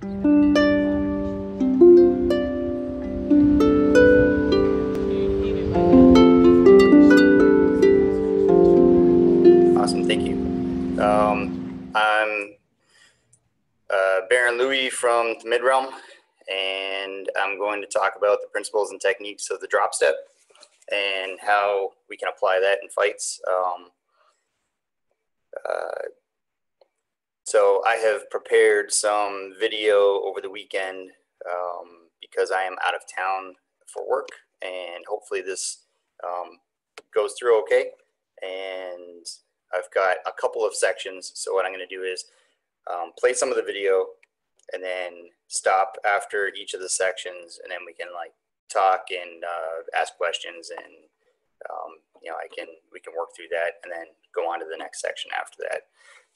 Awesome, thank you. I'm Baron Louis from the Mid-Realm, and I'm going to talk about the principles and techniques of the drop step and how we can apply that in fights. So I have prepared some video over the weekend because I am out of town for work, and hopefully this goes through okay. And I've got a couple of sections, so what I'm going to do is play some of the video and then stop after each of the sections, and then we can like talk and ask questions, and you know, we can work through that and then go on to the next section after that.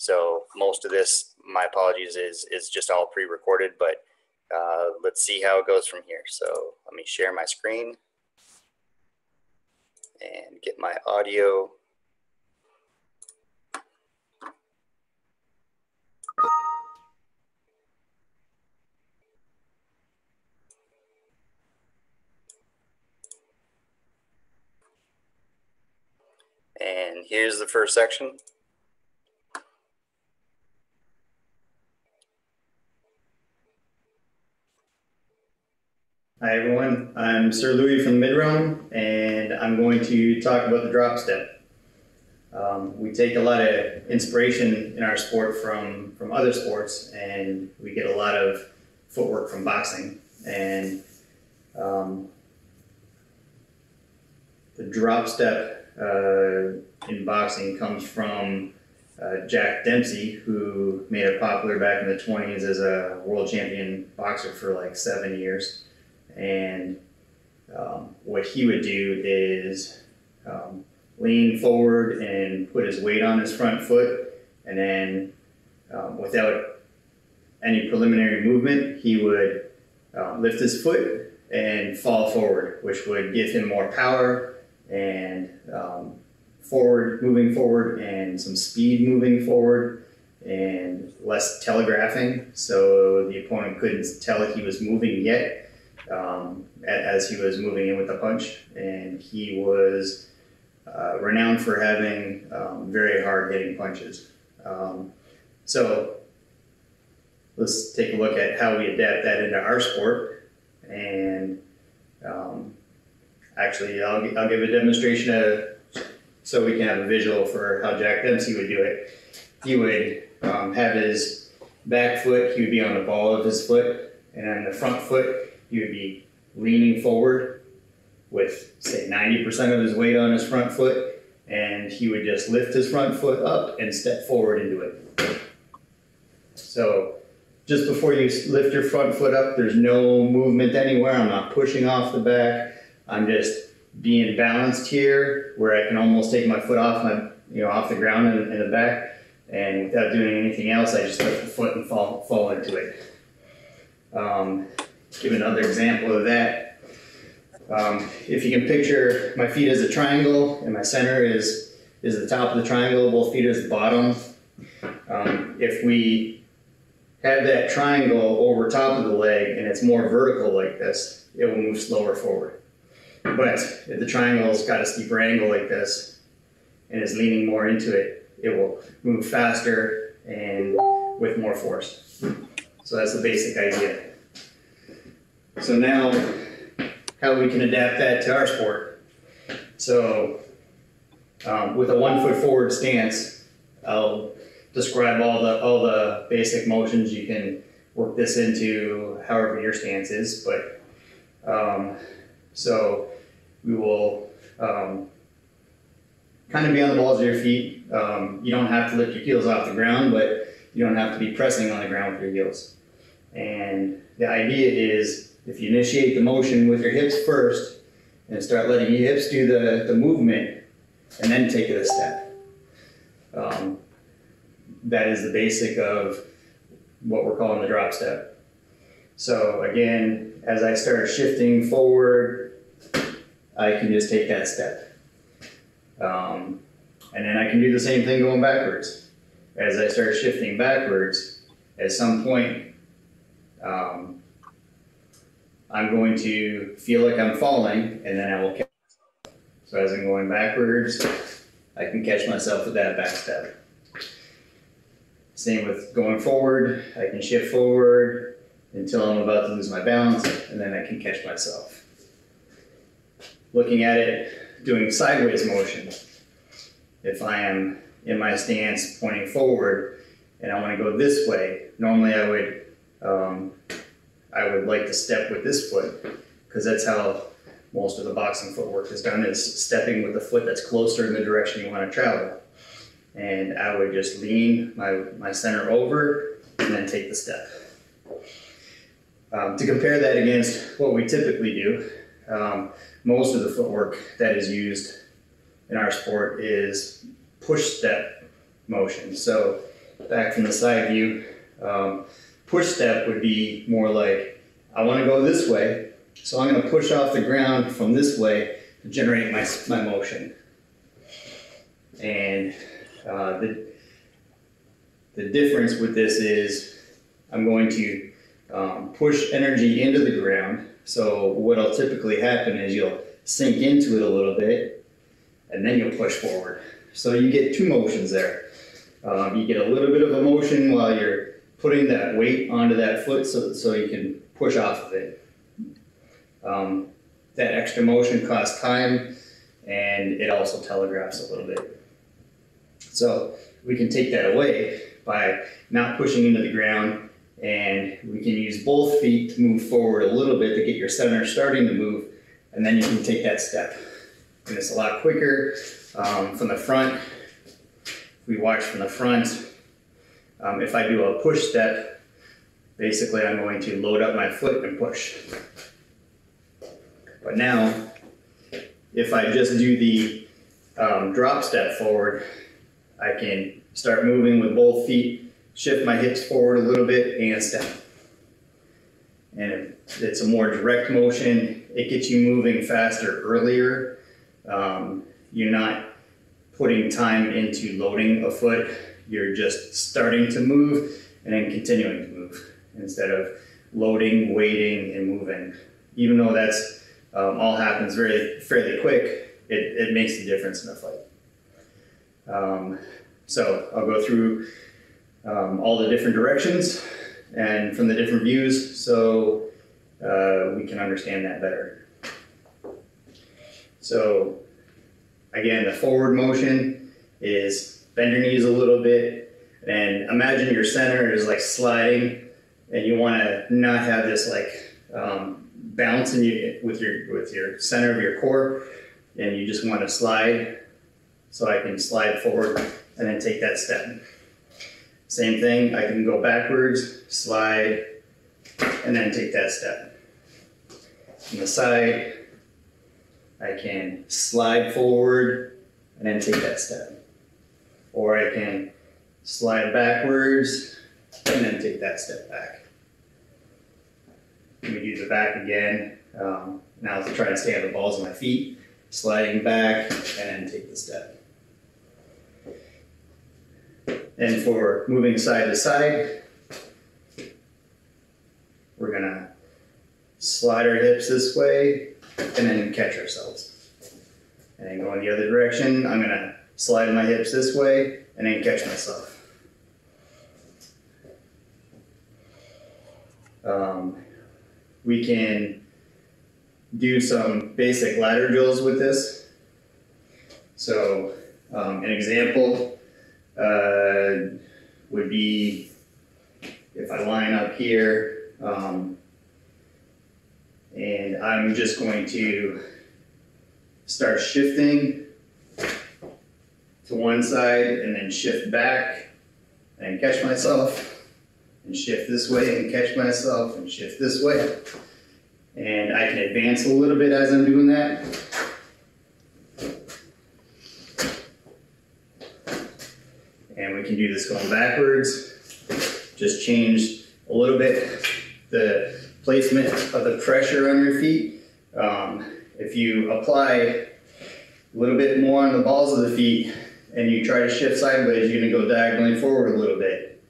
So most of this, my apologies, is just all pre-recorded, but let's see how it goes from here. So let me share my screen and get my audio. And here's the first section. Hi everyone, I'm Sir Louis from the Mid-Realm, and I'm going to talk about the drop step. We take a lot of inspiration in our sport from other sports, and we get a lot of footwork from boxing. And the drop step in boxing comes from Jack Dempsey, who made it popular back in the 20s as a world champion boxer for like 7 years. And what he would do is lean forward and put his weight on his front foot, and then without any preliminary movement, he would lift his foot and fall forward, which would give him more power and moving forward, and some speed moving forward, and less telegraphing, so the opponent couldn't tell he was moving yet as he was moving in with the punch. And he was renowned for having very hard hitting punches. So let's take a look at how we adapt that into our sport. And actually I'll give a demonstration so we can have a visual for how Jack Dempsey would do it. He would have his back foot, he would be on the ball of his foot, and on the front foot he would be leaning forward with, say, 90% of his weight on his front foot, and he would just lift his front foot up and step forward into it. So just before you lift your front foot up, there's no movement anywhere. I'm not pushing off the back. I'm just being balanced here, where I can almost take my foot off off the ground in the back, and without doing anything else, I just lift the foot and fall into it. Give another example of that. If you can picture my feet as a triangle, and my center is the top of the triangle, both feet is the bottom. If we have that triangle over top of the leg and it's more vertical like this, it will move slower forward. But if the triangle's got a steeper angle like this and is leaning more into it, it will move faster and with more force. So that's the basic idea. So now, how we can adapt that to our sport. So with a 1 foot forward stance, I'll describe all the basic motions. You can work this into however your stance is, but so we will kind of be on the balls of your feet. You don't have to lift your heels off the ground, but you don't have to be pressing on the ground with your heels. And the idea is, if you initiate the motion with your hips first and start letting your hips do the movement, and then take it a step. That is the basic of what we're calling the drop step. So again, as I start shifting forward, I can just take that step. And then I can do the same thing going backwards. As I start shifting backwards, at some point, I'm going to feel like I'm falling, and then I will catch. So as I'm going backwards, I can catch myself with that back step. Same with going forward. I can shift forward until I'm about to lose my balance, and then I can catch myself. Looking at it, doing sideways motion. If I am in my stance pointing forward and I want to go this way, normally I would like to step with this foot, because that's how most of the boxing footwork is done, is stepping with the foot that's closer in the direction you want to travel. And I would just lean my center over and then take the step. To compare that against what we typically do, most of the footwork that is used in our sport is push step motion. So back from the side view, push step would be more like, I want to go this way, so I'm going to push off the ground from this way to generate my motion. And the difference with this is I'm going to push energy into the ground. So what'll typically happen is you'll sink into it a little bit, and then you'll push forward. So you get two motions there. You get a little bit of a motion while you're putting that weight onto that foot, so you can push off of it. That extra motion costs time, and it also telegraphs a little bit. So we can take that away by not pushing into the ground, and we can use both feet to move forward a little bit to get your center starting to move, and then you can take that step. And it's a lot quicker from the front. If we watch from the front, if I do a push step, basically I'm going to load up my foot and push. But now, if I just do the drop step forward, I can start moving with both feet, shift my hips forward a little bit, and step. And it's a more direct motion. It gets you moving faster earlier. You're not putting time into loading a foot. You're just starting to move and then continuing to move instead of loading, waiting, and moving. Even though that's all happens fairly quick, it makes a difference in a fight. So I'll go through all the different directions and from the different views, so we can understand that better. So again, the forward motion is bend your knees a little bit, and imagine your center is like sliding, and you want to not have this like bounce in you with your center of your core, and you just want to slide. So I can slide forward and then take that step. Same thing, I can go backwards, slide, and then take that step. On the side, I can slide forward and then take that step. Or I can slide backwards and then take that step back. Let me do the back again. Now to try to stay on the balls of my feet, sliding back and then take the step. And for moving side to side, we're gonna slide our hips this way and then catch ourselves. And then going the other direction, I'm gonna slide my hips this way and then catch myself. We can do some basic ladder drills with this. So an example would be if I line up here and I'm just going to start shifting to one side and then shift back and catch myself, and shift this way and catch myself, and shift this way. And I can advance a little bit as I'm doing that. And we can do this going backwards. Just change a little bit the placement of the pressure on your feet. If you apply a little bit more on the balls of the feet and you try to shift sideways, you're gonna go diagonally forward a little bit.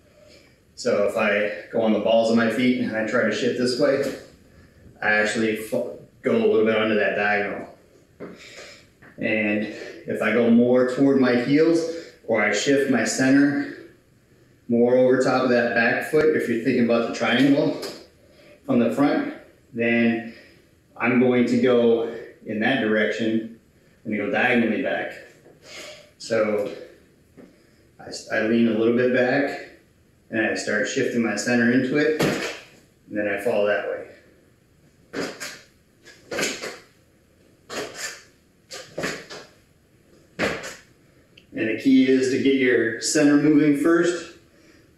So if I go on the balls of my feet and I try to shift this way, I actually go a little bit under that diagonal. And if I go more toward my heels, or I shift my center more over top of that back foot, if you're thinking about the triangle from the front, then I'm going to go in that direction and go diagonally back. So I lean a little bit back and I start shifting my center into it, and then I fall that way. And the key is to get your center moving first,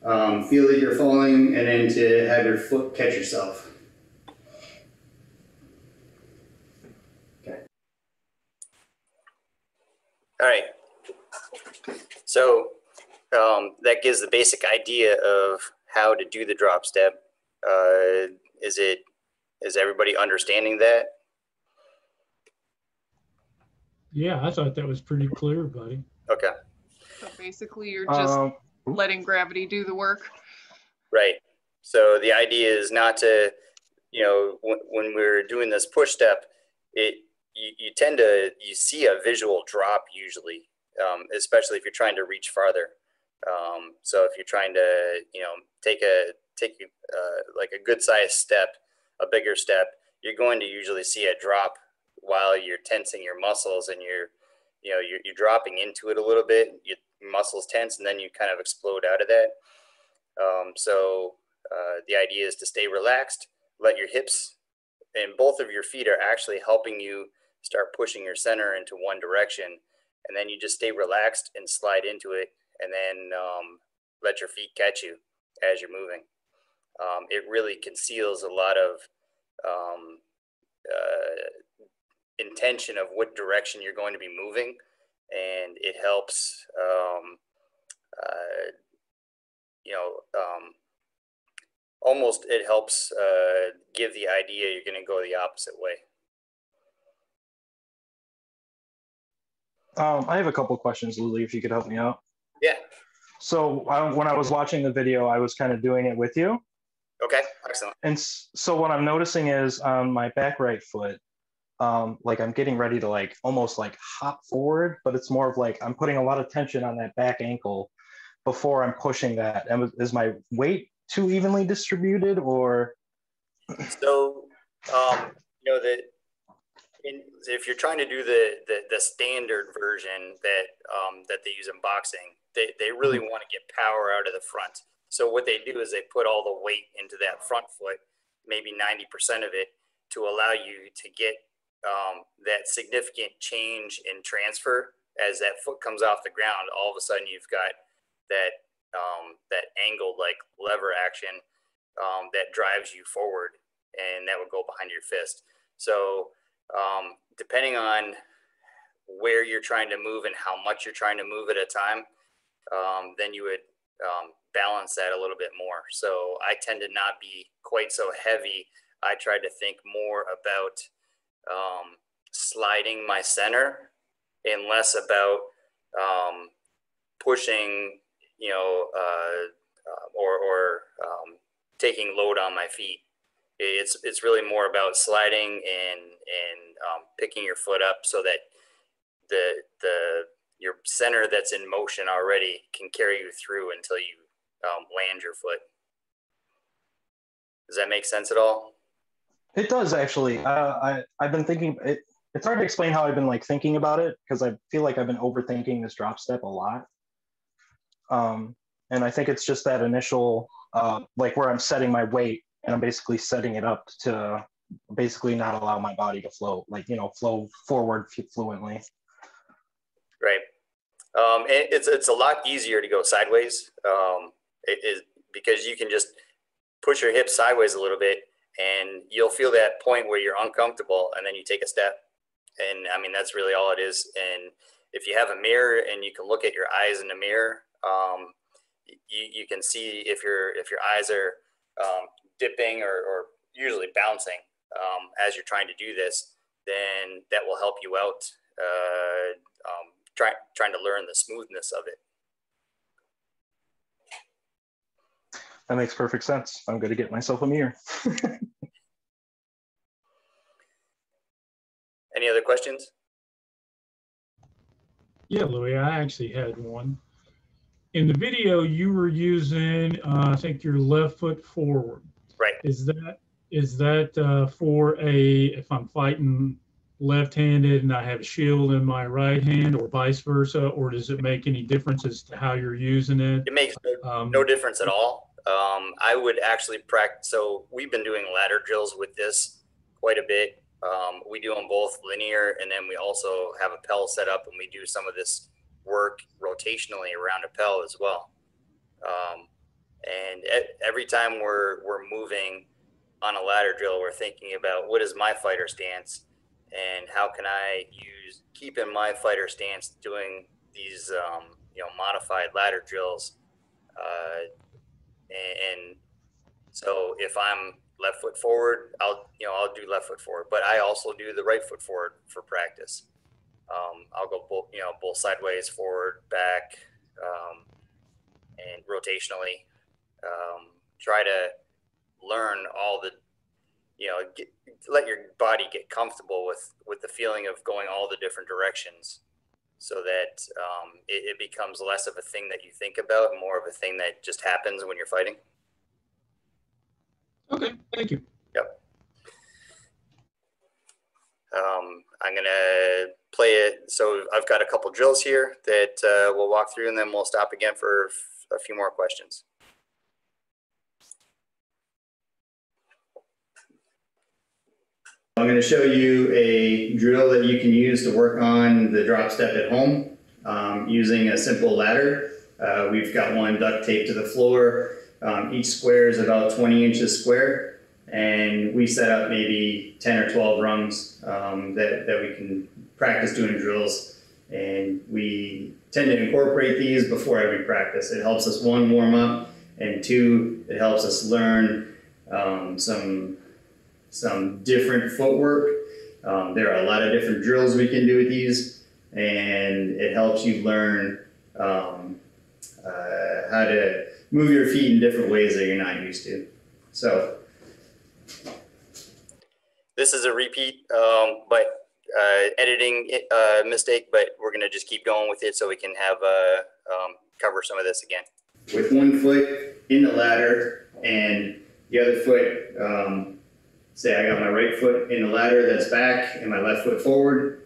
feel that you're falling, and then to have your foot catch yourself. Okay. All right. So that gives the basic idea of how to do the drop step. Is everybody understanding that? Yeah, I thought that was pretty clear, buddy. Okay. So basically, you're just letting gravity do the work. Right. So the idea is not to, you know, when we're doing this push step, you tend to see a visual drop usually, especially if you're trying to reach farther. So if you're trying to, you know, take like a good sized step, a bigger step, you're going to usually see a drop while you're tensing your muscles, and you're dropping into it a little bit. Your muscles tense, and then you kind of explode out of that. So the idea is to stay relaxed, let your hips and both of your feet are actually helping you start pushing your center into one direction, and then you just stay relaxed and slide into it, and then let your feet catch you as you're moving. It really conceals a lot of intention of what direction you're going to be moving, and it helps almost it helps give the idea you're going to go the opposite way. I have a couple questions, Lily, if you could help me out. Yeah. So when I was watching the video, I was kind of doing it with you. Okay, excellent. And so what I'm noticing is on my back right foot, like I'm getting ready to like almost like hop forward, but it's more of like I'm putting a lot of tension on that back ankle before I'm pushing that. And is my weight too evenly distributed, or? So, you know, if you're trying to do the standard version that they use in boxing, they really want to get power out of the front. So what they do is they put all the weight into that front foot, maybe 90% of it, to allow you to get that significant change in transfer. As that foot comes off the ground, all of a sudden you've got that angled like lever action that drives you forward, and that would go behind your fist. So depending on where you're trying to move and how much you're trying to move at a time, then you would balance that a little bit more. So I tend to not be quite so heavy. I tried to think more about sliding my center and less about pushing, or taking load on my feet. It's really more about sliding and picking your foot up so that your center that's in motion already can carry you through until you land your foot. Does that make sense at all? It does, actually. I've been thinking, it's hard to explain how I've been like thinking about it, because I feel like I've been overthinking this drop step a lot. And I think it's just that initial, like where I'm setting my weight and I'm basically setting it up to basically not allow my body to flow, like, flow forward fluently. Right. It's a lot easier to go sideways. It is, because you can just push your hips sideways a little bit, and you'll feel that point where you're uncomfortable, and then you take a step. And I mean, that's really all it is. And if you have a mirror and you can look at your eyes in the mirror, you can see if your eyes are dipping or usually bouncing as you're trying to do this, then that will help you out trying to learn the smoothness of it. That makes perfect sense. I'm going to get myself a mirror. Any other questions? Yeah, Louis, I actually had one. In the video, you were using, I think, your left foot forward. Right. Is that for if I'm fighting left-handed and I have a shield in my right hand, or vice versa, or does it make any difference as to how you're using it? It makes no difference at all. I would actually practice. So we've been doing ladder drills with this quite a bit. We do them both linear, and then we also have a Pel set up, and we do some of this work rotationally around a Pel as well. And every time we're moving on a ladder drill, we're thinking about what is my fighter stance, and how can I keep in my fighter stance doing these modified ladder drills. And so if I'm left foot forward, I'll do left foot forward, but I also do the right foot forward for practice. I'll go both sideways, forward, back, and rotationally. Try to learn all the, let your body get comfortable with the feeling of going all the different directions, so that it becomes less of a thing that you think about and more of a thing that just happens when you're fighting. Okay, thank you. Yep. I'm going to play it. So I've got a couple drills here that we'll walk through, and then we'll stop again for a few more questions. I'm going to show you a drill that you can use to work on the drop step at home using a simple ladder. We've got one duct taped to the floor. Each square is about 20 inches square, and we set up maybe 10 or 12 rungs that we can practice doing drills, and we tend to incorporate these before every practice. It helps us, one, warm up, and two, it helps us learn some different footwork. There are a lot of different drills we can do with these, and it helps you learn how to move your feet in different ways that you're not used to. So this is a repeat, but editing mistake, but we're going to just keep going with it so we can have cover some of this again. With one foot in the ladder and the other foot, say I got my right foot in the ladder that's back and my left foot forward.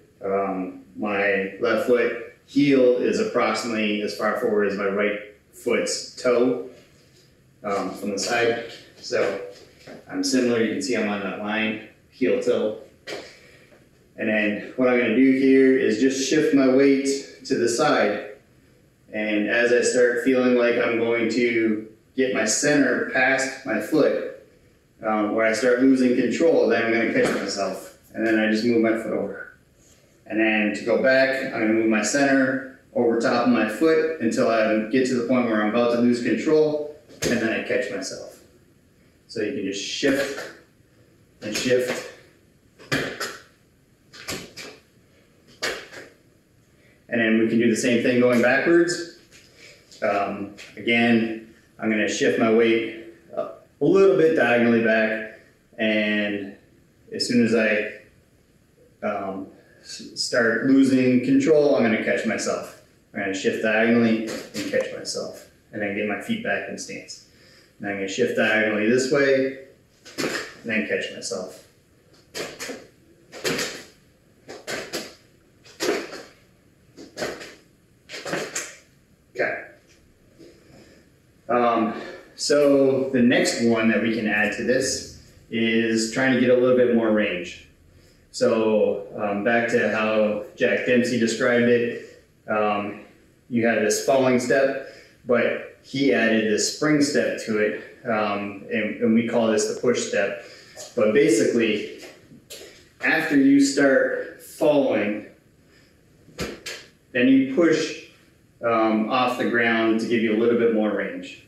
My left foot heel is approximately as far forward as my right foot's toe from the side. So I'm similar, you can see I'm on that line, heel toe. And then what I'm going to do here is just shift my weight to the side. And as I start feeling like I'm going to get my center past my foot, where I start losing control, then I'm going to catch myself. And then I just move my foot over. And then to go back, I'm going to move my center over top of my foot until I get to the point where I'm about to lose control, and then I catch myself. So you can just shift and shift. And then we can do the same thing going backwards. Again, I'm going to shift my weight up a little bit diagonally back, and as soon as I start losing control, I'm going to catch myself. I'm going to shift diagonally and catch myself, and then get my feet back in stance. And I'm going to shift diagonally this way, and then catch myself. Okay. So the next one that we can add to this is trying to get a little bit more range. So back to how Jack Dempsey described it, you had this falling step, but he added this spring step to it, and we call this the push step. But basically, after you start falling, then you push off the ground to give you a little bit more range.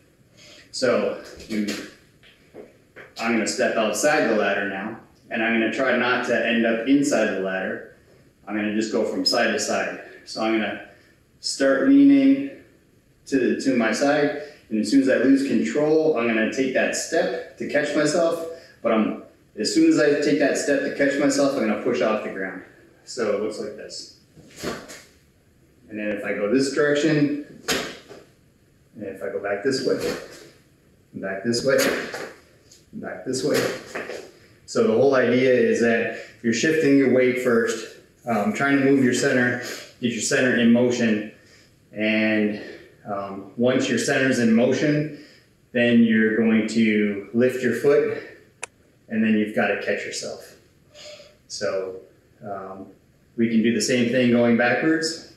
So I'm going to step outside the ladder now, and I'm going to try not to end up inside the ladder. I'm going to just go from side to side. So I'm going to start leaning to my side, And as soon as I lose control, I'm gonna take that step to catch myself, but as soon as I take that step to catch myself, I'm gonna push off the ground. So it looks like this. And then if I go this direction, and if I go back this way, and back this way, and back this way. So the whole idea is that you're shifting your weight first, trying to move your center, get your center in motion, and once your center's in motion, then you're going to lift your foot, and then you've got to catch yourself. So we can do the same thing going backwards.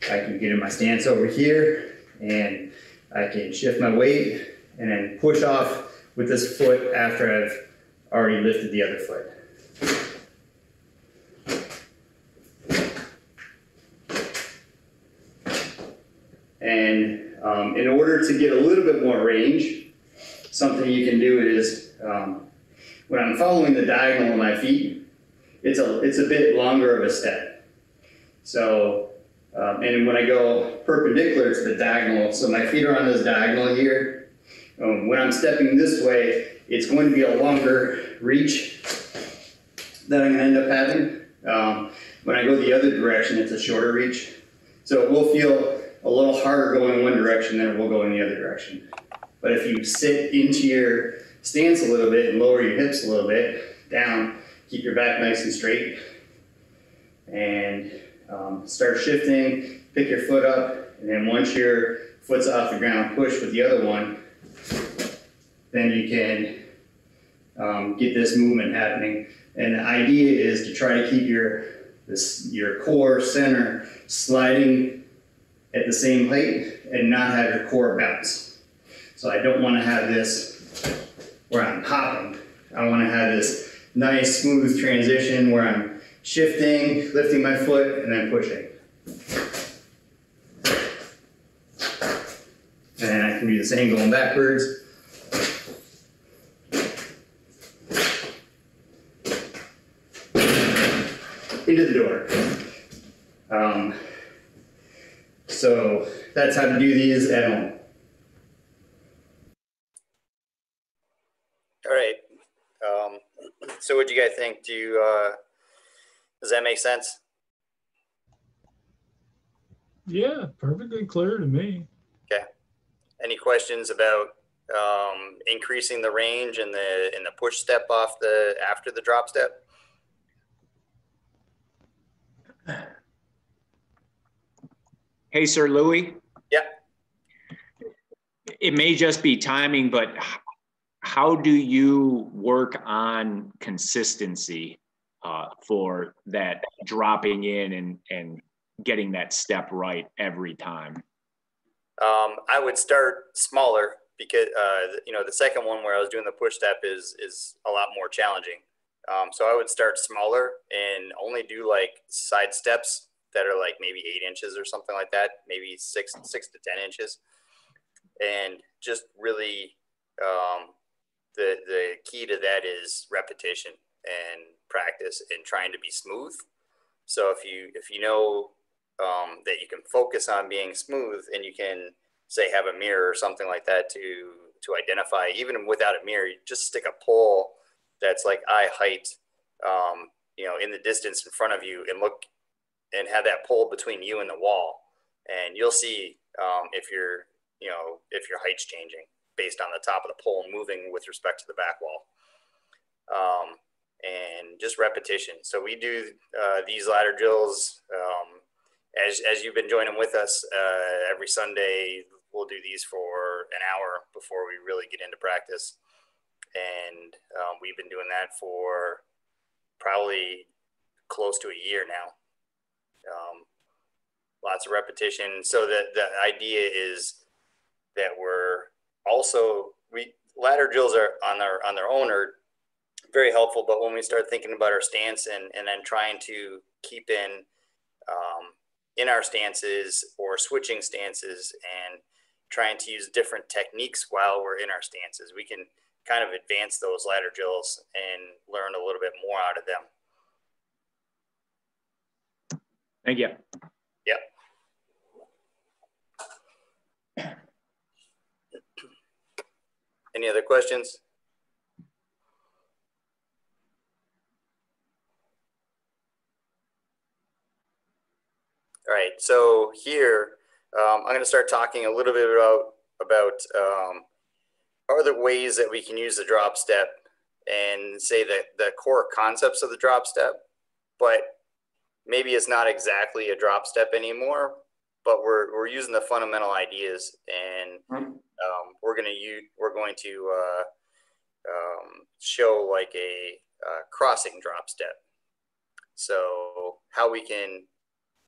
I can get in my stance over here, and I can shift my weight, and then push off with this foot after I've already lifted the other foot. And in order to get a little bit more range, something you can do is, when I'm following the diagonal of my feet, it's a bit longer of a step. So, and when I go perpendicular to the diagonal, so my feet are on this diagonal here, when I'm stepping this way, it's going to be a longer reach that I'm going to end up having. When I go the other direction, it's a shorter reach. So it will feel a little harder going in one direction than it will go in the other direction. But if you sit into your stance a little bit and lower your hips a little bit down, keep your back nice and straight, and start shifting, pick your foot up, and then once your foot's off the ground, push with the other one, then you can get this movement happening. And the idea is to try to keep your core center sliding at the same height and not have your core bounce. So I don't want to have this where I'm hopping. I want to have this nice smooth transition where I'm shifting, lifting my foot, and then pushing. And then I can do the same going backwards. Into the door. So that's how to do these at home. All right. So what do you guys think? Does that make sense? Yeah, perfectly clear to me. Okay. Any questions about increasing the range and the push step after the drop step? Hey, Sir Louis. Yeah. It may just be timing, but how do you work on consistency for that dropping in and getting that step right every time? I would start smaller because the second one where I was doing the push step is a lot more challenging. So I would start smaller and only do like side steps that are like maybe 8 inches or something like that, maybe 6 to 10 inches. And just really, the key to that is repetition and practice and trying to be smooth. So if you know that you can focus on being smooth, and you can say have a mirror or something like that to identify, even without a mirror, you just stick a pole that's like eye height, in the distance in front of you, and look and have that pole between you and the wall, and you'll see if your height's changing based on the top of the pole moving with respect to the back wall. And just repetition. So we do these ladder drills as you've been joining with us every Sunday. We'll do these for an hour before we really get into practice, and we've been doing that for probably close to a year now. Lots of repetition. So the idea is that ladder drills are on their own are very helpful, but when we start thinking about our stance and then trying to keep in our stances or switching stances and trying to use different techniques while we're in our stances, we can kind of advance those ladder drills and learn a little bit more out of them. Thank you. Yep. Any other questions? All right, so here I'm going to start talking a little bit about other ways that we can use the drop step and say that the core concepts of the drop step, but maybe it's not exactly a drop step anymore, but we're using the fundamental ideas, and we're going to show like a crossing drop step. So how we can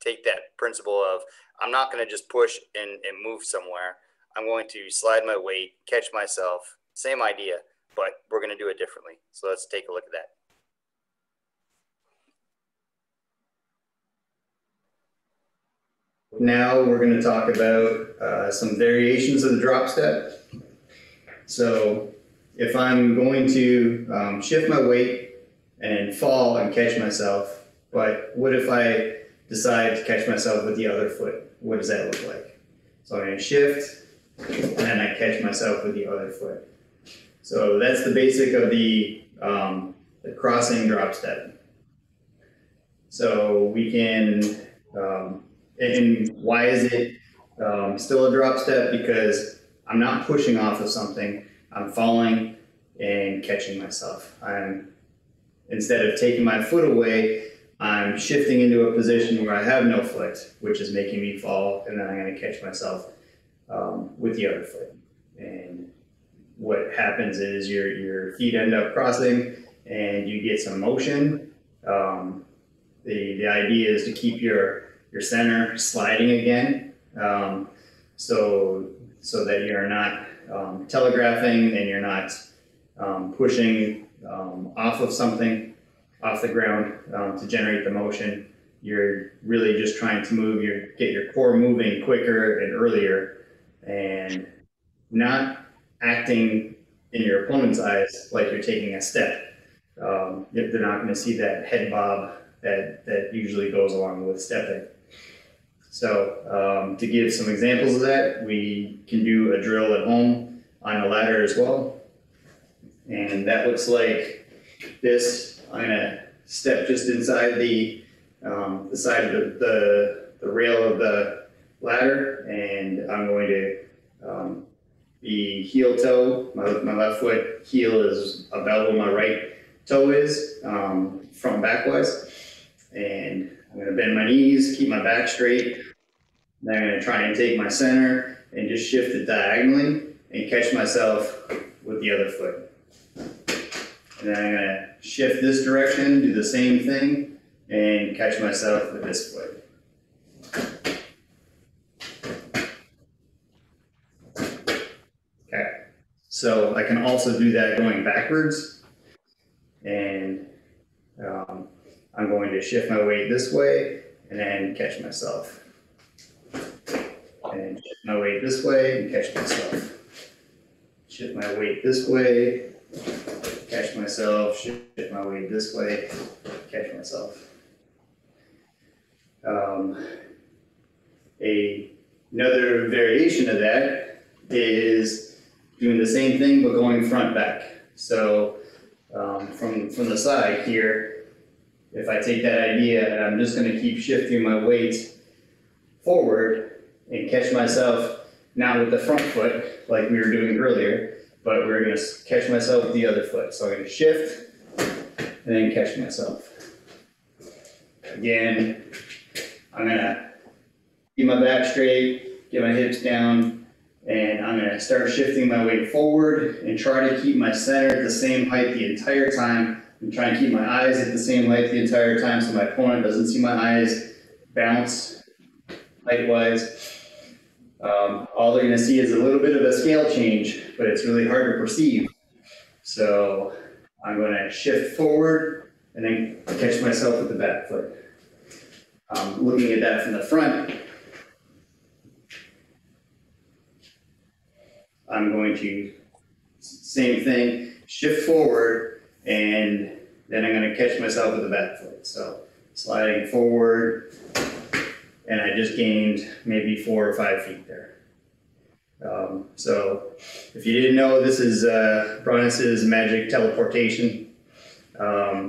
take that principle of, I'm not going to just push and move somewhere. I'm going to slide my weight, catch myself, same idea, but we're going to do it differently. So let's take a look at that. Now we're going to talk about some variations of the drop step. So if I'm going to shift my weight and fall and catch myself, but what if I decide to catch myself with the other foot? What does that look like? So I'm going to shift and then I catch myself with the other foot. So that's the basic of the crossing drop step. So we can, and why is it still a drop step? Because I'm not pushing off of something, I'm falling and catching myself. Instead of taking my foot away, I'm shifting into a position where I have no foot, which is making me fall, and then I'm going to catch myself with the other foot. And what happens is your feet end up crossing and you get some motion. The idea is to keep your center sliding again, so that you're not telegraphing and you're not pushing off of something, off the ground to generate the motion. You're really just trying to get your core moving quicker and earlier, and not acting in your opponent's eyes like you're taking a step. They're not going to see that head bob that usually goes along with stepping. So to give some examples of that, we can do a drill at home on a ladder as well. And that looks like this. I'm going to step just inside the side of the rail of the ladder, and I'm going to be heel toe. My left foot heel is about where my right toe is, front back wise. And I'm going to bend my knees, keep my back straight. Then I'm going to try and take my center and just shift it diagonally and catch myself with the other foot. And then I'm going to shift this direction, do the same thing, and catch myself with this foot. Okay, so I can also do that going backwards, and I'm going to shift my weight this way and then catch myself. And shift my weight this way and catch myself. Shift my weight this way, catch myself, shift my weight this way, catch myself. Another variation of that is doing the same thing but going front back. So from the side here, if I take that idea and I'm just going to keep shifting my weight forward and catch myself, not with the front foot like we were doing earlier, but we're going to catch myself with the other foot. So I'm going to shift and then catch myself. Again, I'm going to keep my back straight, get my hips down, and I'm going to start shifting my weight forward and try to keep my center at the same height the entire time. I'm trying to keep my eyes at the same height the entire time so my opponent doesn't see my eyes bounce height-wise. All they're going to see is a little bit of a scale change, but it's really hard to perceive. So I'm going to shift forward and then catch myself with the back foot. Looking at that from the front, I'm going to, same thing, shift forward, and then I'm going to catch myself with the back foot. So sliding forward, and I just gained maybe 4 or 5 feet there. So if you didn't know, this is Bronis's magic teleportation.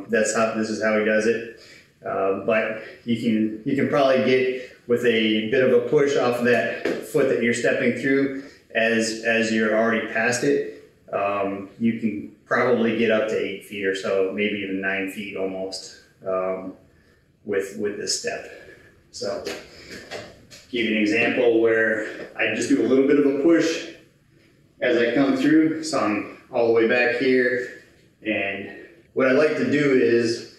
This is how he does it. But you can probably get with a bit of a push off of that foot that you're stepping through as you're already past it. You can probably get up to 8 feet or so, maybe even 9 feet almost, with this step. So give you an example where I just do a little bit of a push as I come through. So I'm all the way back here. And what I like to do is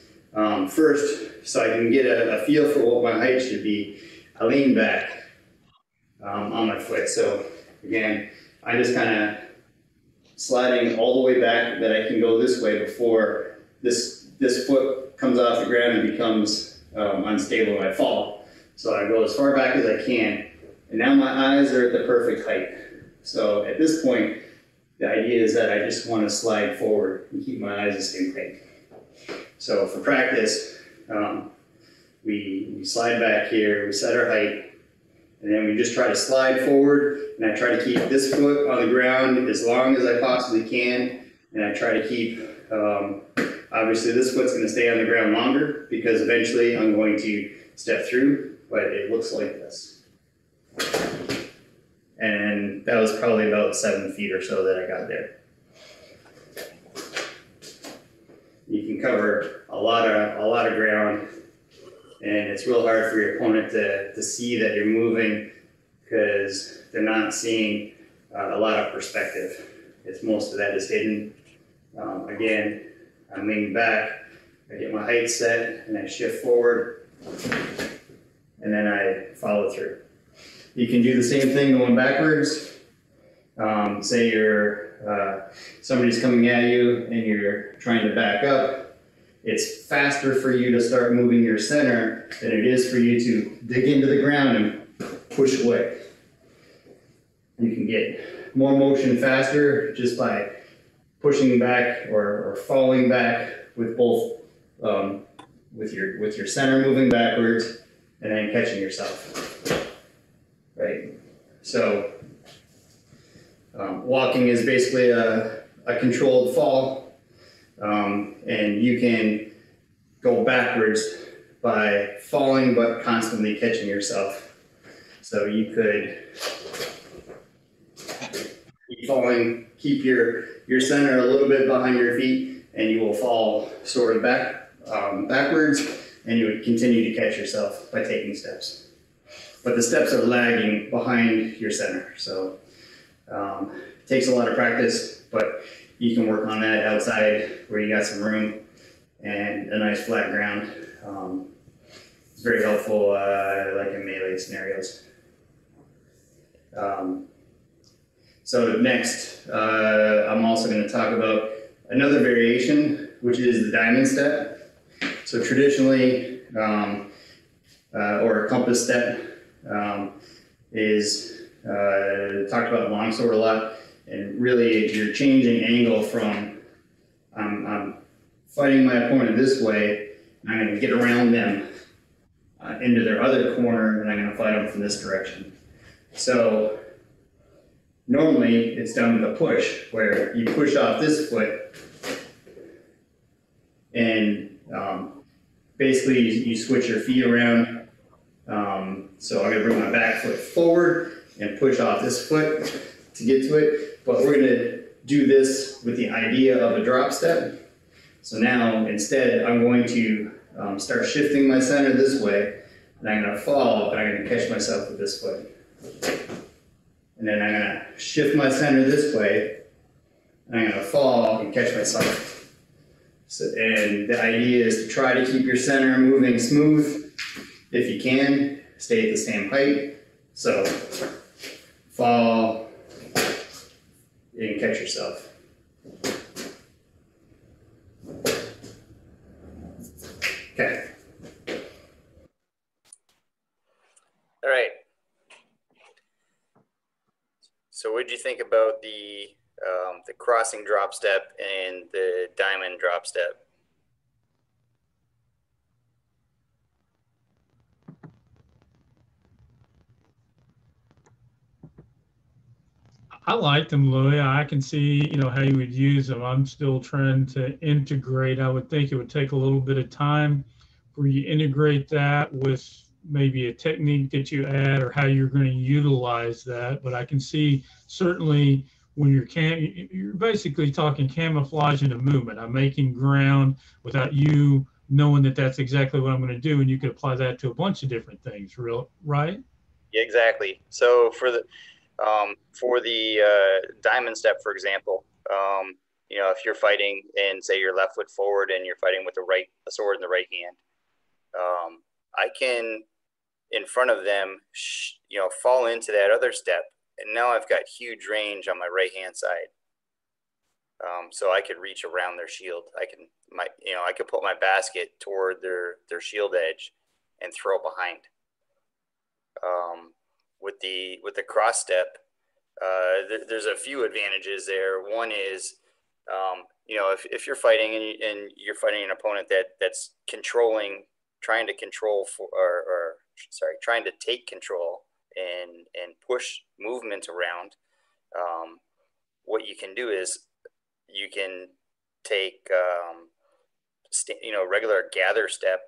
first, so I can get a feel for what my height should be, I lean back on my foot. So again, I'm just kind of sliding all the way back that I can go this way before this foot comes off the ground and becomes unstable and I fall. So I go as far back as I can, and now my eyes are at the perfect height. So at this point, the idea is that I just want to slide forward and keep my eyes the same height. So for practice, we slide back here, we set our height, and then we just try to slide forward, and I try to keep this foot on the ground as long as I possibly can, and I try to keep, obviously this foot's going to stay on the ground longer because eventually I'm going to step through, but it looks like this. And that was probably about 7 feet or so that I got there. You can cover a lot of ground, and it's real hard for your opponent to see that you're moving because they're not seeing a lot of perspective. Most of that is hidden. Again, I'm leaning back, I get my height set, and I shift forward, and then I follow through. You can do the same thing going backwards. Say somebody's coming at you and you're trying to back up. It's faster for you to start moving your center than it is for you to dig into the ground and push away. You can get more motion faster just by pushing back or falling back with both, with your center moving backwards and then catching yourself. Right, so walking is basically a controlled fall, and you can go backwards by falling but constantly catching yourself. So you could keep falling, keep your center a little bit behind your feet, and you will fall sort of backwards, and you would continue to catch yourself by taking steps. But the steps are lagging behind your center, so it takes a lot of practice, but you can work on that outside where you got some room and a nice flat ground. It's very helpful, like in melee scenarios. So next, I'm also going to talk about another variation, which is the diamond step. So traditionally, or a compass step, is talked about longsword a lot, and really you're changing angle from I'm fighting my opponent this way, and I'm going to get around them into their other corner, and I'm going to fight them from this direction. So normally it's done with a push, where you push off this foot, and basically you switch your feet around. So I'm going to bring my back foot forward and push off this foot to get to it, but we're going to do this with the idea of a drop step. So now instead I'm going to start shifting my center this way, and I'm going to fall, and I'm going to catch myself with this foot. And then I'm going to shift my center this way, and I'm going to fall and catch myself. So, and the idea is to try to keep your center moving smooth if you can. Stay at the same height. So fall and catch yourself. Okay. All right. So what did you think about the crossing drop step and the diamond drop step? I like them, Louis. I can see, how you would use them. I'm still trying to integrate. I would think it would take a little bit of time for you to integrate that with maybe a technique that you add or how you're going to utilize that. But I can see certainly when you're basically talking camouflage and a movement. I'm making ground without you knowing that that's exactly what I'm going to do, and you can apply that to a bunch of different things, right? Yeah, exactly. So for the diamond step, for example, if you're fighting and say you're left foot forward and you're fighting with a sword in the right hand, I can in front of them, fall into that other step, and now I've got huge range on my right hand side. So I could reach around their shield. I could put my basket toward their shield edge and throw behind. With the cross step, there's a few advantages there. One is, if you're fighting and you're fighting an opponent that's trying to control trying to take control and push movement around, what you can do is you can take regular gather step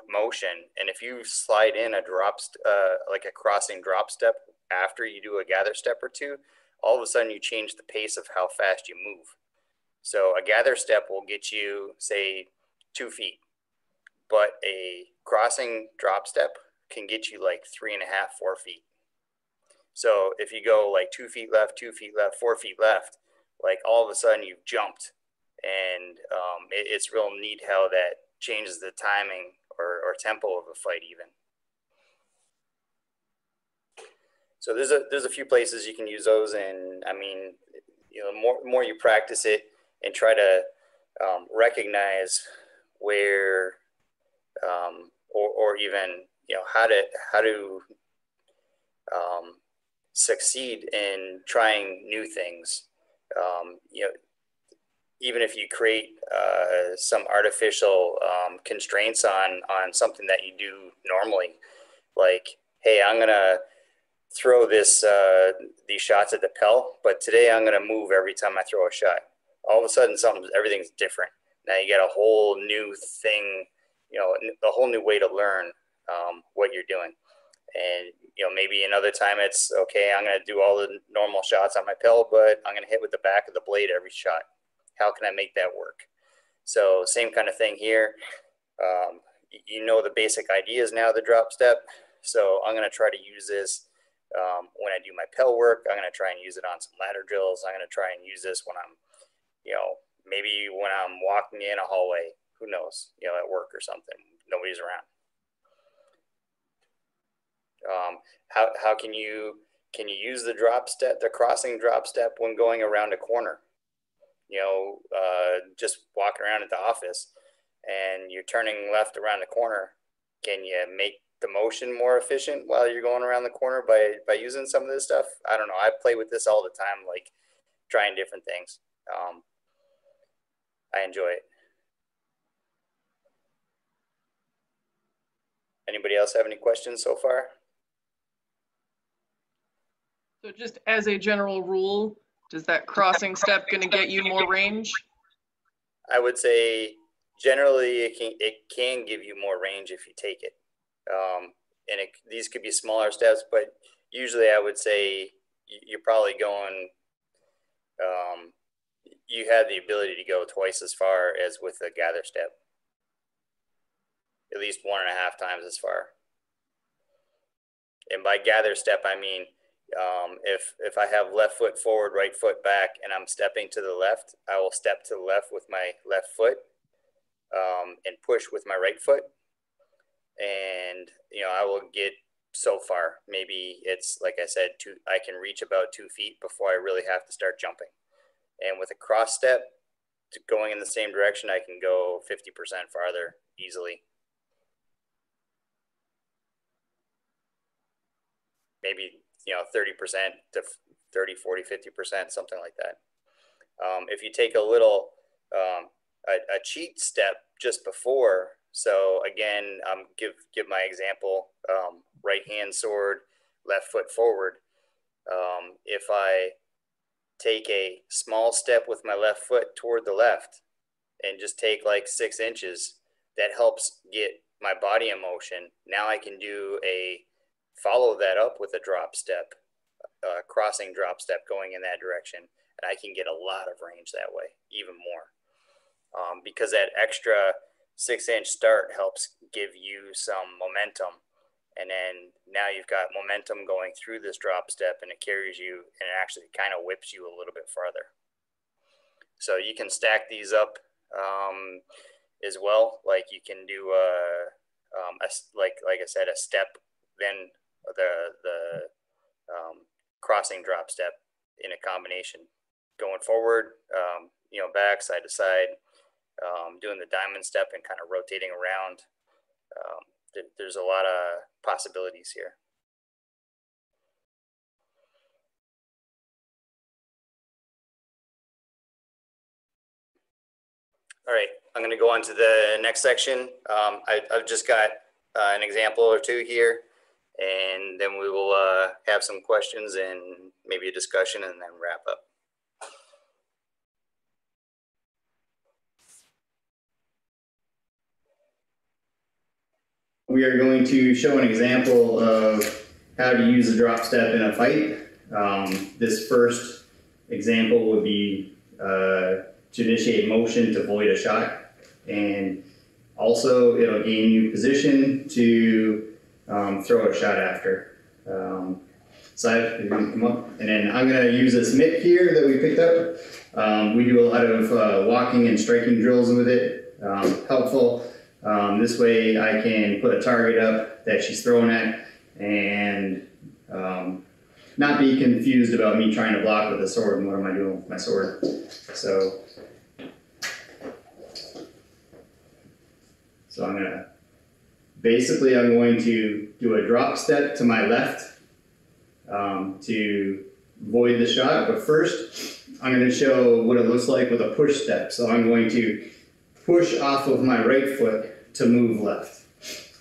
motion, and if you slide in a like a crossing drop step after you do a gather step or two, all of a sudden you change the pace of how fast you move. So a gather step will get you, say, 2 feet, but a crossing drop step can get you like 3.5, 4 feet. So if you go like 2 feet left, 2 feet left, 4 feet left, like all of a sudden you've jumped, and it's real neat how that changes the timing or tempo of a fight even. So there's a few places you can use those, and I mean, more you practice it and try to recognize where or even how to succeed in trying new things. Even if you create some artificial constraints on something that you do normally, like, hey, I'm gonna throw these shots at the Pell, but today I'm gonna move every time I throw a shot. All of a sudden, everything's different. Now you get a whole new thing, a whole new way to learn what you're doing. And maybe another time it's okay, I'm gonna do all the normal shots on my Pell, but I'm gonna hit with the back of the blade every shot. How can I make that work? So same kind of thing here. The basic ideas now, the drop step. So I'm going to try to use this when I do my Pell work. I'm going to try and use it on some ladder drills. I'm going to try and use this when I'm, maybe when I'm walking in a hallway, who knows, at work or something, nobody's around. How can you use the drop step, the crossing drop step, when going around a corner? Just walking around at the office and you're turning left around the corner. Can you make the motion more efficient while you're going around the corner by using some of this stuff? I don't know. I play with this all the time, like trying different things. I enjoy it. Anybody else have any questions so far? So just as a general rule, does that crossing step going to get you more range? I would say generally it can give you more range if you take it. These could be smaller steps, but usually I would say you're probably going, you have the ability to go twice as far as with a gather step. At least 1.5 times as far. And by gather step, I mean, if I have left foot forward, right foot back, and I'm stepping to the left, I will step to the left with my left foot and push with my right foot. And, I will get so far. Maybe it's, like I said, I can reach about 2 feet before I really have to start jumping. And with a cross step, going in the same direction, I can go 50% farther easily. Maybe 30% to 30, 40, 50%, something like that. If you take a little, a cheat step just before, so again, give my example, right hand sword, left foot forward. If I take a small step with my left foot toward the left and just take like 6 inches, that helps get my body in motion. Now I can follow that up with a drop step, crossing drop step going in that direction. And I can get a lot of range that way, even more. Because that extra 6-inch start helps give you some momentum. And then now you've got momentum going through this drop step, and it carries you, and it actually kind of whips you a little bit farther. So you can stack these up as well. Like you can do like I said, a step, then the crossing drop step in a combination, going forward, back, side to side, doing the diamond step and kind of rotating around. There's a lot of possibilities here. All right, I'm going to go on to the next section. I've just got an example or two here, and then we will have some questions and maybe a discussion, and then wrap up. We are going to show an example of how to use a drop step in a fight. This first example would be to initiate motion to void a shot, and also it'll gain you position to throw a shot after. So you're going to come up, and then I'm going to use this mitt here that we picked up. We do a lot of walking and striking drills with it. Helpful. This way I can put a target up that she's throwing at and not be confused about me trying to block with a sword and what am I doing with my sword. So I'm going to do a drop step to my left to void the shot, but first I'm going to show what it looks like with a push step. So I'm going to push off of my right foot to move left.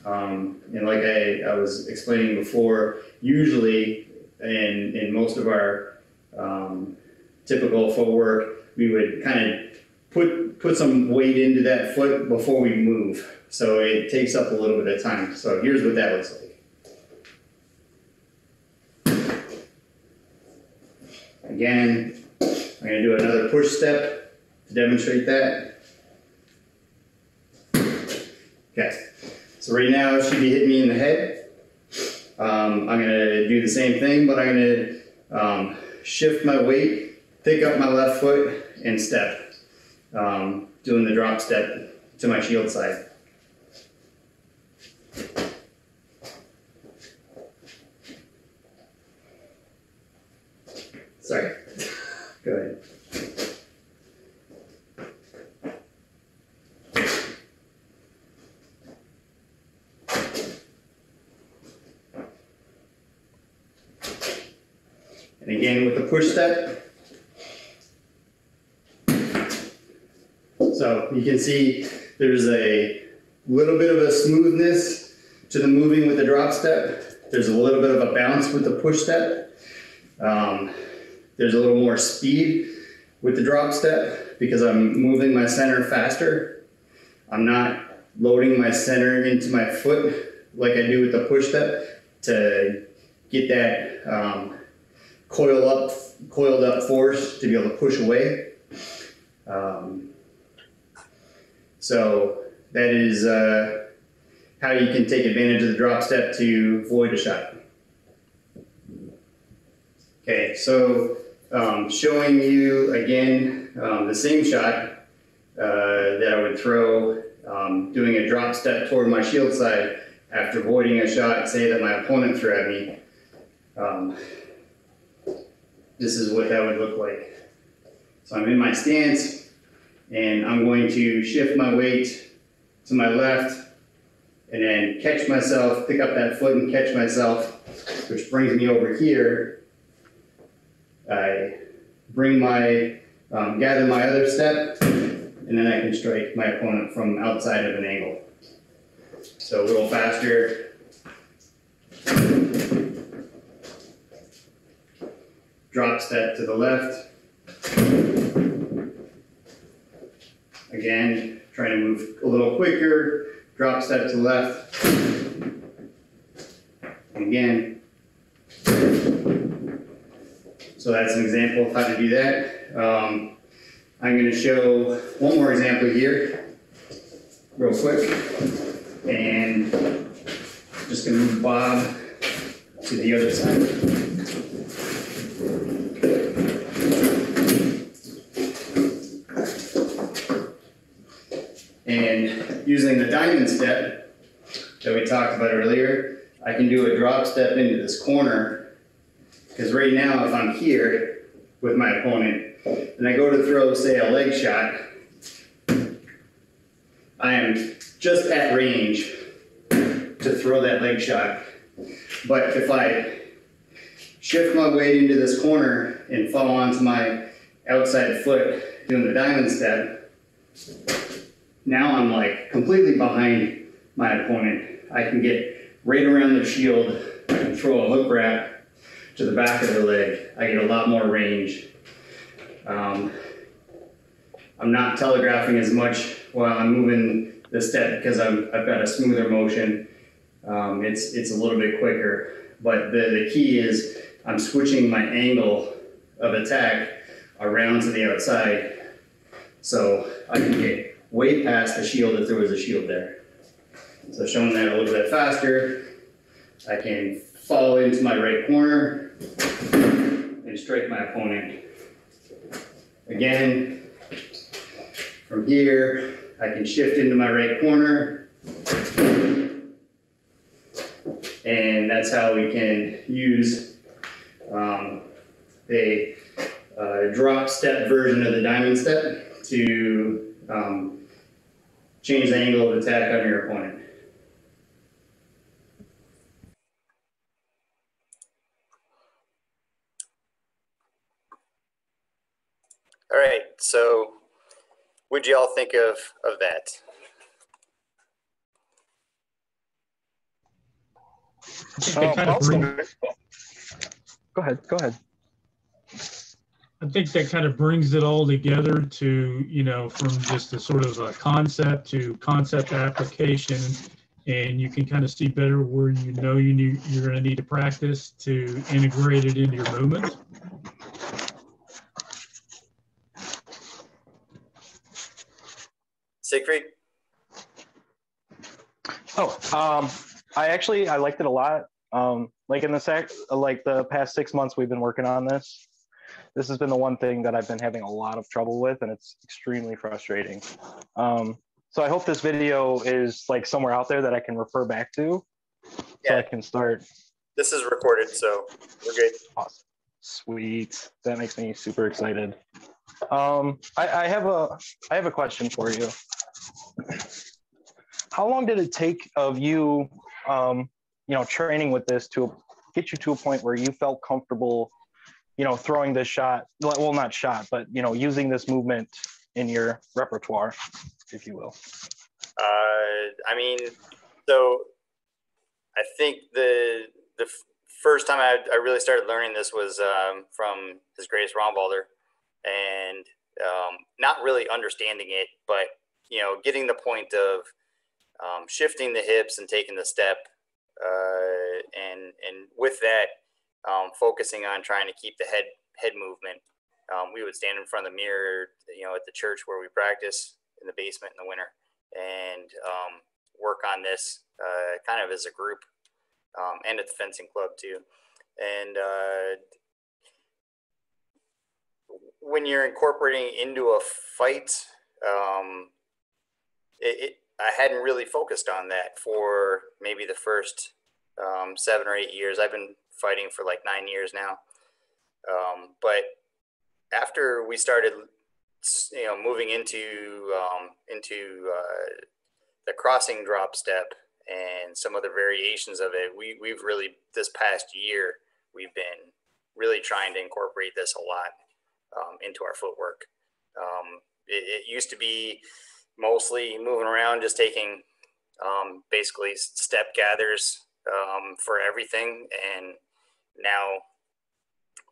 And like I was explaining before, usually in most of our typical footwork, we would kind of put some weight into that foot before we move. So it takes up a little bit of time. So here's what that looks like. Again, I'm going to do another push step to demonstrate that. Okay, so right now she'd be hitting me in the head. I'm going to do the same thing, but I'm going to shift my weight, pick up my left foot, and step, doing the drop step to my shield side. Sorry, go ahead. And again with the push step. So you can see there's a little bit of a smoothness to the moving with the drop step. There's a little bit of a bounce with the push step. There's a little more speed with the drop step because I'm moving my center faster. I'm not loading my center into my foot like I do with the push step to get that coiled up force to be able to push away. So that is how you can take advantage of the drop step to void a shot. Okay, so showing you again the same shot that I would throw, doing a drop step toward my shield side after voiding a shot, say that my opponent threw at me. This is what that would look like. So I'm in my stance, and I'm going to shift my weight to my left, and then catch myself, pick up that foot and catch myself, which brings me over here. I bring my, gather my other step, and then I can strike my opponent from outside of an angle. So a little faster. drop step to the left. Again, trying to move a little quicker, drop step to the left. And again. So that's an example of how to do that. I'm going to show one more example here, real quick. And just going to move Bob to the other side. And using the diamond step that we talked about earlier, I can do a drop step into this corner, because right now if I'm here with my opponent and I go to throw, say, a leg shot, I am just at range to throw that leg shot. But if I shift my weight into this corner and fall onto my outside foot doing the diamond step, now I'm like completely behind my opponent. I can get right around their shield and throw a hook wrap to the back of the leg. I get a lot more range. I'm not telegraphing as much while I'm moving the step because I've got a smoother motion. It's a little bit quicker, but the key is I'm switching my angle of attack around to the outside, so I can get way past the shield if there was a shield there. So showing that a little bit faster, I can fall into my right corner and strike my opponent. Again, from here, I can shift into my right corner, and that's how we can use a drop step version of the diamond step to change the angle of attack on your opponent. All right, so what'd you all think of that? I think that kind of Go ahead. I think that kind of brings it all together to, you know, from just a sort of a concept to concept application, and you can kind of see better where you know you're going to need to practice to integrate it into your movement. Siegfried? I liked it a lot. Like in the past 6 months we've been working on this. This has been the one thing that I've been having a lot of trouble with, and it's extremely frustrating. So I hope this video is like somewhere out there that I can refer back to, so I can start. This is recorded, so we're good. Awesome. Sweet. That makes me super excited. I have a question for you. How long did it take of you, training with this to get you to a point where you felt comfortable, throwing this shot? Well, not shot, but using this movement in your repertoire, if you will. So I think the first time I really started learning this was from His Grace Rombalder, and not really understanding it, but getting the point of shifting the hips and taking the step, and with that, focusing on trying to keep the head movement. We would stand in front of the mirror, at the church where we practice in the basement in the winter, and work on this kind of as a group, and at the fencing club too. And when you're incorporating into a fight, I hadn't really focused on that for maybe the first 7 or 8 years. I've been fighting for like 9 years now. But after we started, moving into the crossing drop step and some other variations of it, we've really, this past year, we've been really trying to incorporate this a lot into our footwork. It used to be mostly moving around, just taking basically step gathers for everything. And now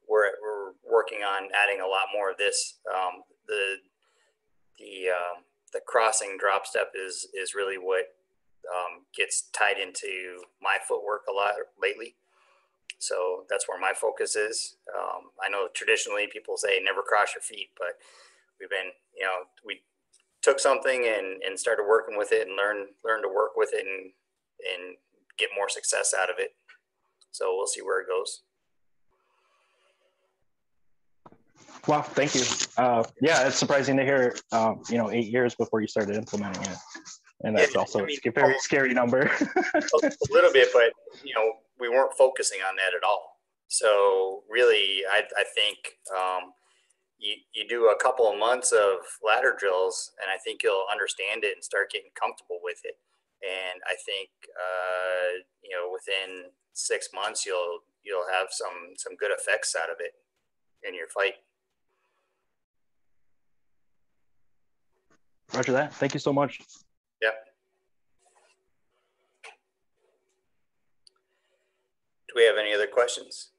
we're working on adding a lot more of this. The crossing drop step is really what gets tied into my footwork a lot lately. So that's where my focus is. I know traditionally people say never cross your feet, but we've been, we took something and started working with it and learn to work with it and get more success out of it. So we'll see where it goes. Wow, thank you. Yeah, it's surprising to hear, 8 years before you started implementing it. And that's also a very scary number. A little bit, but, we weren't focusing on that at all. So really, I think you do a couple of months of ladder drills, and I think you'll understand it and start getting comfortable with it. And I think, within 6 months, you'll have some good effects out of it in your fight. Roger that. Thank you so much. Yep. Do we have any other questions?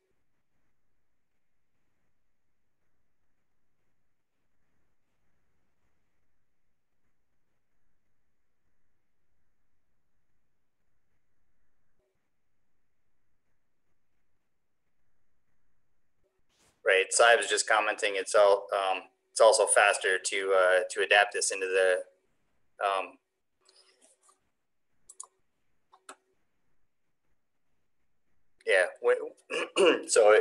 Right. Cy was just commenting. It's also faster to adapt this into the so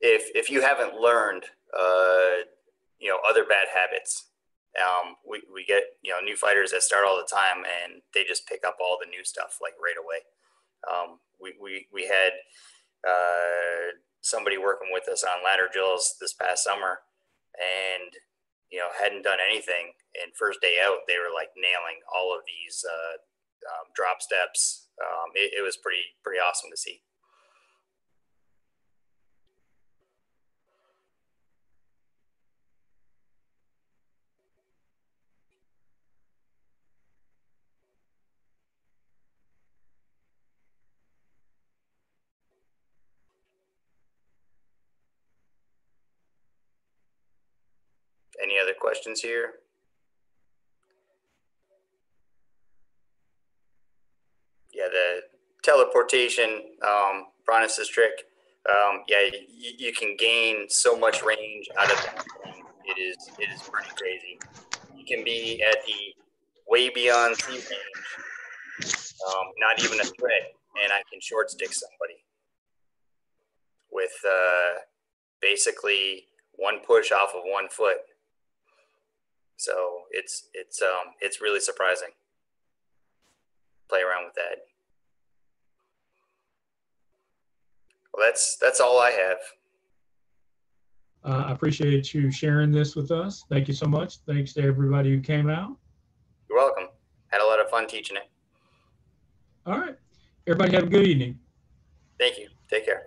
if you haven't learned other bad habits, we get new fighters that start all the time and they just pick up all the new stuff like right away. We had somebody working with us on ladder drills this past summer, and hadn't done anything, and first day out they were like nailing all of these drop steps. It was pretty awesome to see. Any other questions here? Yeah, the teleportation, Bronis's trick. You can gain so much range out of that. It is pretty crazy. You can be at the way beyond sea range, not even a threat, and I can short stick somebody with basically one push off of 1 foot. So it's really surprising. Play around with that. Well, that's all I have. I appreciate you sharing this with us. Thank you so much. Thanks to everybody who came out. You're welcome. Had a lot of fun teaching it. All right. Everybody have a good evening. Thank you. Take care.